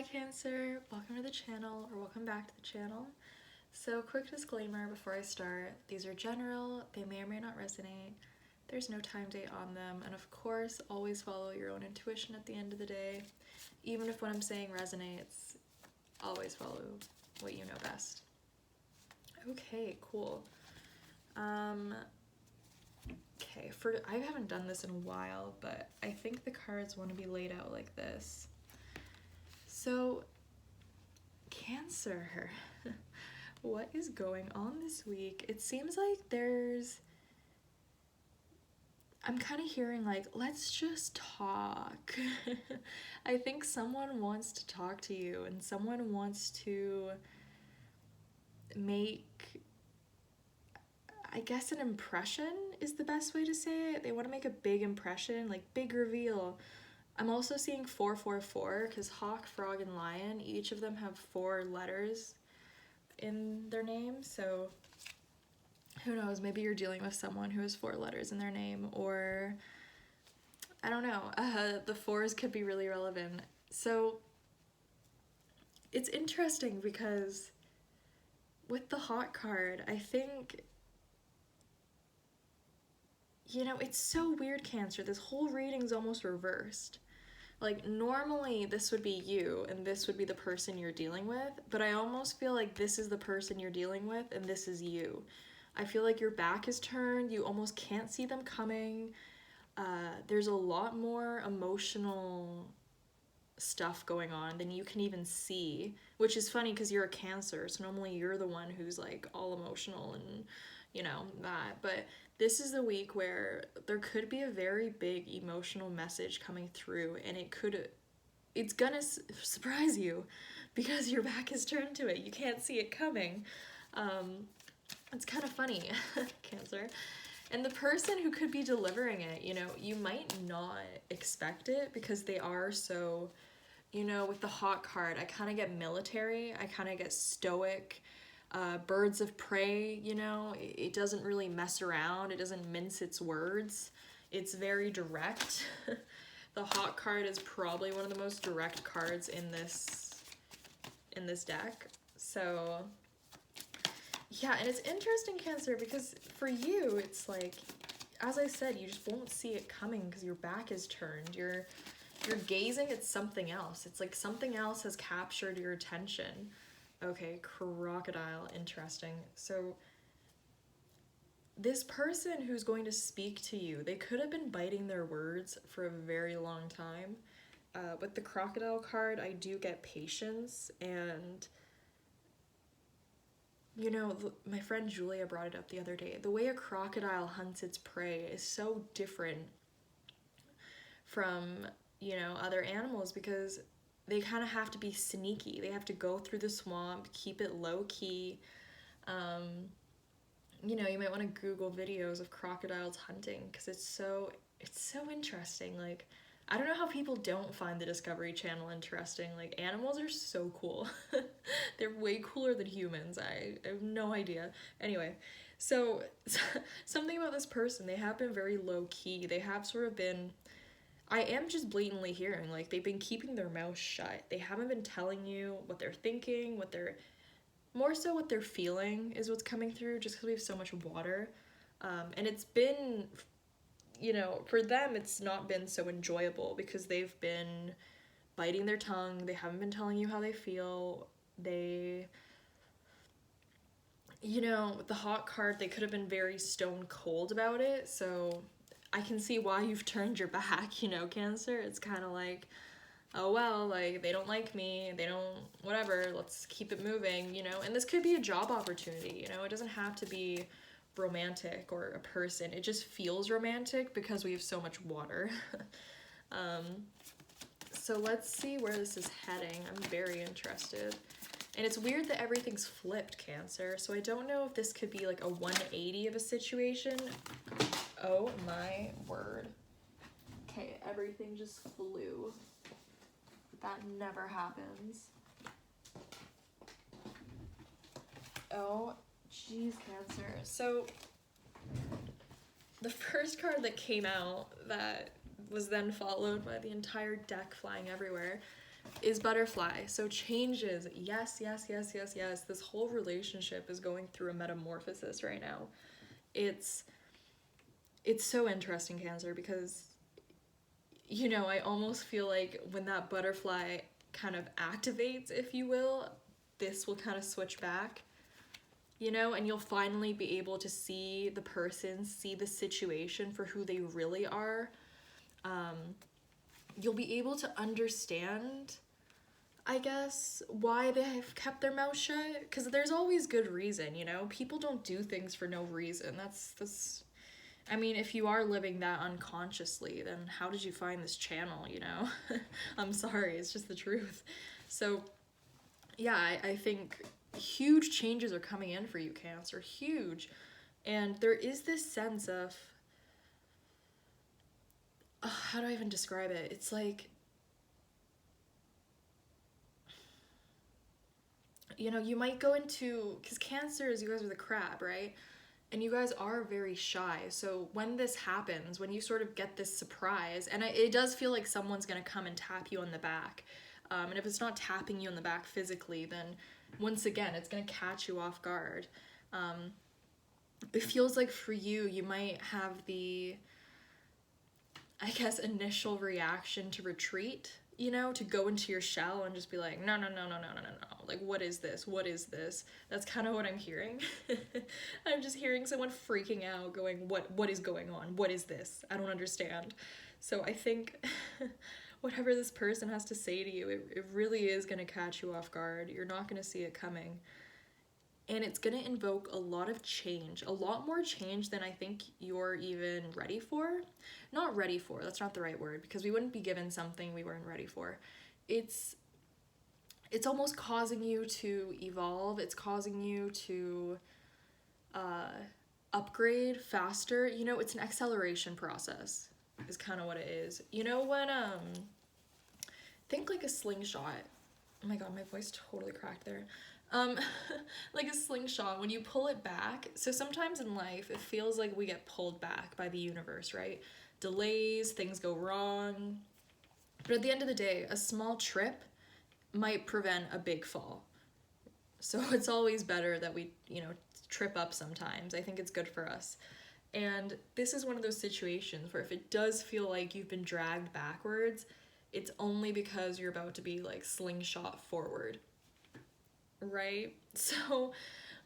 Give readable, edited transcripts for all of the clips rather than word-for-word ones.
Hi Cancer, welcome to the channel, or welcome back to the channel. So quick disclaimer before I start, these are general, they may or may not resonate, there's no time date on them, and of course always follow your own intuition at the end of the day. Even if what I'm saying resonates, always follow what you know best. Okay, cool. Okay, I haven't done this in a while, but I think the cards want to be laid out like this. So, Cancer, what is going on this week? It seems like I'm kind of hearing like, let's just talk. I think someone wants to talk to you and someone wants to make, I guess, an impression is the best way to say it. They want to make a big impression, like big reveal. I'm also seeing 444 because hawk, frog, and lion, each of them have 4 letters in their name. So who knows, maybe you're dealing with someone who has 4 letters in their name, or I don't know, the 4s could be really relevant. So it's interesting because with the hawk card, I think, you know, it's so weird, Cancer. This whole reading's almost reversed. Like, normally this would be you and this would be the person you're dealing with, but I almost feel like this is the person you're dealing with and this is you. I feel like your back is turned, you almost can't see them coming. There's a lot more emotional stuff going on than you can even see, which is funny because you're a Cancer, so normally you're the one who's like all emotional and, you know, that. But this is the week where there could be a very big emotional message coming through, and it's gonna surprise you because your back is turned to it. You can't see it coming. It's kind of funny, Cancer. And the person who could be delivering it, you know, you might not expect it because they are so, you know, with the hawk card, I kind of get military, I kind of get stoic, birds of prey, you know, it doesn't really mess around, it doesn't mince its words, it's very direct. The hawk card is probably one of the most direct cards in this deck. So yeah, and it's interesting, Cancer, because for you, it's like, as I said, you just won't see it coming because your back is turned. You're gazing at something else. It's like something else has captured your attention. Okay, crocodile, interesting. So this person who's going to speak to you, they could have been biting their words for a very long time. With the crocodile card, I do get patience, and you know, my friend Julia brought it up the other day. The way a crocodile hunts its prey is so different from, you know, other animals because they kind of have to be sneaky. They have to go through the swamp, keep it low key. You know, you might want to Google videos of crocodiles hunting because it's so interesting. Like, I don't know how people don't find the Discovery Channel interesting. Like, animals are so cool. They're way cooler than humans. I have no idea. Anyway, so something about this person, they have been very low key. They have sort of been, I am just blatantly hearing, like, they've been keeping their mouth shut. They haven't been telling you what they're thinking, more so what they're feeling is what's coming through, just because we have so much water. And it's been, you know, for them, it's not been so enjoyable because they've been biting their tongue. They haven't been telling you how they feel. They, you know, with the hawk card, they could have been very stone cold about it. So I can see why you've turned your back, you know, Cancer. It's kind of like, oh well, like, they don't like me, they don't, whatever, let's keep it moving, you know. And this could be a job opportunity, you know. It doesn't have to be romantic or a person. It just feels romantic because we have so much water. So let's see where this is heading. I'm very interested. And it's weird that everything's flipped, Cancer. So I don't know if this could be like a 180 of a situation. Oh my word. Okay, everything just flew. That never happens. Oh, jeez, Cancer. So the first card that came out that was then followed by the entire deck flying everywhere is butterfly. So changes. Yes, yes, yes, yes, yes. This whole relationship is going through a metamorphosis right now. It's so interesting, Cancer, because, you know, I almost feel like when that butterfly kind of activates, if you will, this will kind of switch back, you know, and you'll finally be able to see the person, see the situation for who they really are. You'll be able to understand, I guess, why they have kept their mouth shut, because there's always good reason, you know? People don't do things for no reason. That's I mean, if you are living that unconsciously, then how did you find this channel, you know? I'm sorry, it's just the truth. So, yeah, I think huge changes are coming in for you, Cancer. Huge. And there is this sense of, how do I even describe it? It's like, you know, you might go into, because Cancer is, you guys are the crab, right? And you guys are very shy. So when this happens, when you sort of get this surprise, and it does feel like someone's gonna come and tap you on the back. And if it's not tapping you on the back physically, then once again, it's gonna catch you off guard. It feels like for you, you might have the, I guess, initial reaction to retreat, you know, to go into your shell and just be like, no, no, no, no, no, no, no, no. Like, what is this? What is this? That's kind of what I'm hearing. I'm just hearing someone freaking out, going, what is going on? What is this? I don't understand. So I think whatever this person has to say to you, it really is going to catch you off guard. You're not going to see it coming. And it's going to invoke a lot of change, a lot more change than I think you're even ready for. Not ready for, that's not the right word, because we wouldn't be given something we weren't ready for. It's almost causing you to evolve. It's causing you to upgrade faster. You know, it's an acceleration process is kind of what it is. You know when, think like a slingshot. Oh my god, my voice totally cracked there. Like a slingshot, when you pull it back, so sometimes in life it feels like we get pulled back by the universe, right? Delays, things go wrong. But at the end of the day, a small trip might prevent a big fall. So it's always better that we, you know, trip up sometimes. I think it's good for us. And this is one of those situations where if it does feel like you've been dragged backwards, it's only because you're about to be like slingshot forward. Right? So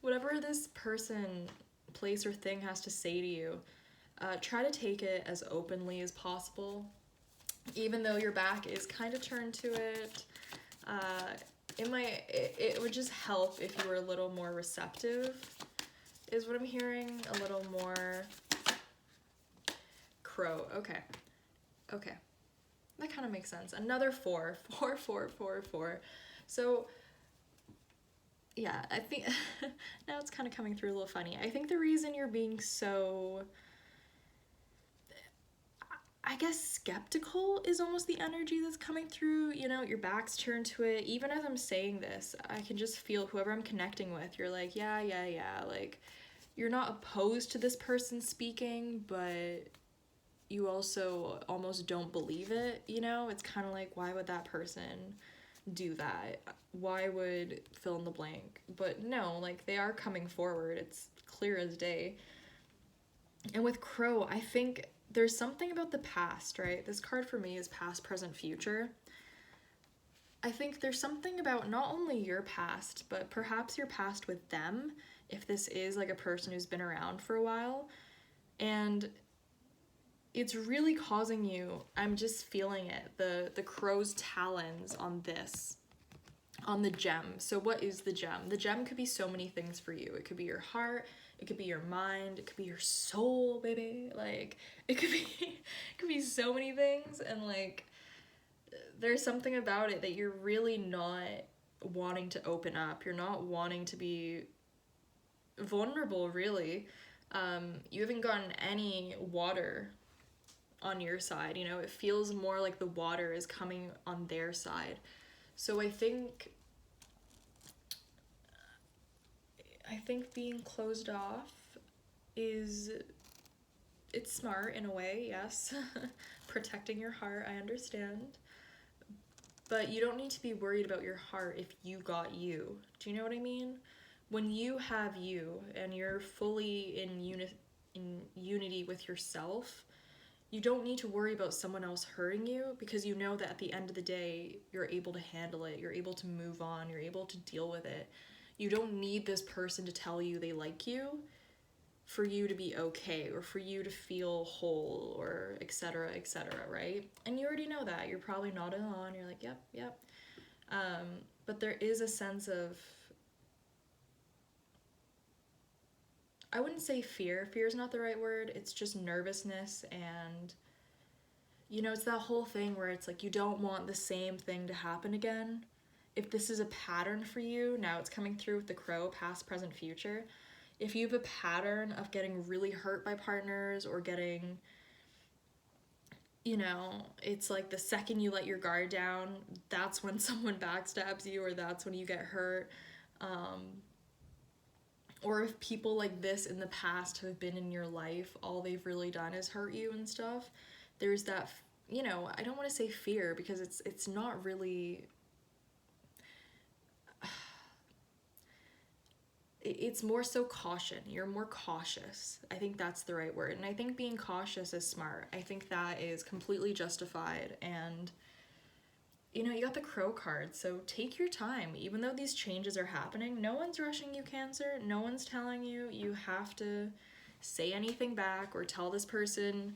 whatever this person, place, or thing has to say to you, try to take it as openly as possible. Even though your back is kind of turned to it, it would just help if you were a little more receptive, is what I'm hearing. A little more crow. Okay. That kind of makes sense. Another 4. So yeah, I think now it's kind of coming through a little funny. I think the reason you're being so, I guess, skeptical is almost the energy that's coming through. You know, your back's turned to it. Even as I'm saying this, I can just feel whoever I'm connecting with, you're like, yeah. Like, you're not opposed to this person speaking, but you also almost don't believe it, you know? It's kind of like, why would that person do that? Why would fill in the blank? But no, like, they are coming forward. It's clear as day. And with Crow, I think there's something about the past, right? This card for me is past, present, future. I think there's something about not only your past, but perhaps your past with them, if this is like a person who's been around for a while. And it's really causing you, I'm just feeling it, the crow's talons on this, on the gem. So what is the gem? The gem could be so many things for you. It could be your heart, it could be your mind, it could be your soul, baby. Like, it could be so many things, and like, there's something about it that you're really not wanting to open up. You're not wanting to be vulnerable, really. You haven't gotten any water on your side, you know? It feels more like the water is coming on their side. So I think being closed off it's smart in a way, yes. Protecting your heart, I understand. But you don't need to be worried about your heart if you got you. Do you know what I mean? When you have you and you're fully in unity with yourself, you don't need to worry about someone else hurting you, because you know that at the end of the day, you're able to handle it, you're able to move on, you're able to deal with it. You don't need this person to tell you they like you for you to be okay, or for you to feel whole, or etc., right? And you already know that. You're probably nodding on. You're like, yep, yep. But there is a sense of, I wouldn't say fear. Fear is not the right word. It's just nervousness. And, you know, it's that whole thing where it's like you don't want the same thing to happen again. If this is a pattern for you, now it's coming through with the crow, past, present, future. If you have a pattern of getting really hurt by partners, or getting, you know, it's like the second you let your guard down, that's when someone backstabs you, or that's when you get hurt. Or if people like this in the past have been in your life, all they've really done is hurt you and stuff, there's that, you know, I don't want to say fear, because it's not really, it's more so caution. You're more cautious. I think that's the right word. And I think being cautious is smart. I think that is completely justified. And, you know, you got the crow card, so take your time. Even though these changes are happening, no one's rushing you, Cancer. No one's telling you you have to say anything back or tell this person,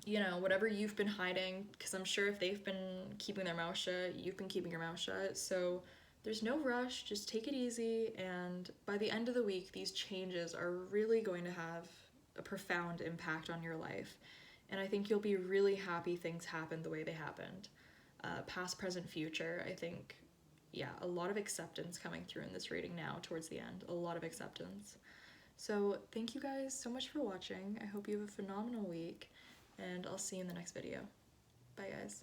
you know, whatever you've been hiding, because I'm sure if they've been keeping their mouth shut, you've been keeping your mouth shut. So there's no rush, just take it easy, and by the end of the week, these changes are really going to have a profound impact on your life. And I think you'll be really happy things happened the way they happened. Past, present, future, I think, yeah, a lot of acceptance coming through in this reading now towards the end. A lot of acceptance. So thank you guys so much for watching. I hope you have a phenomenal week, and I'll see you in the next video. Bye, guys.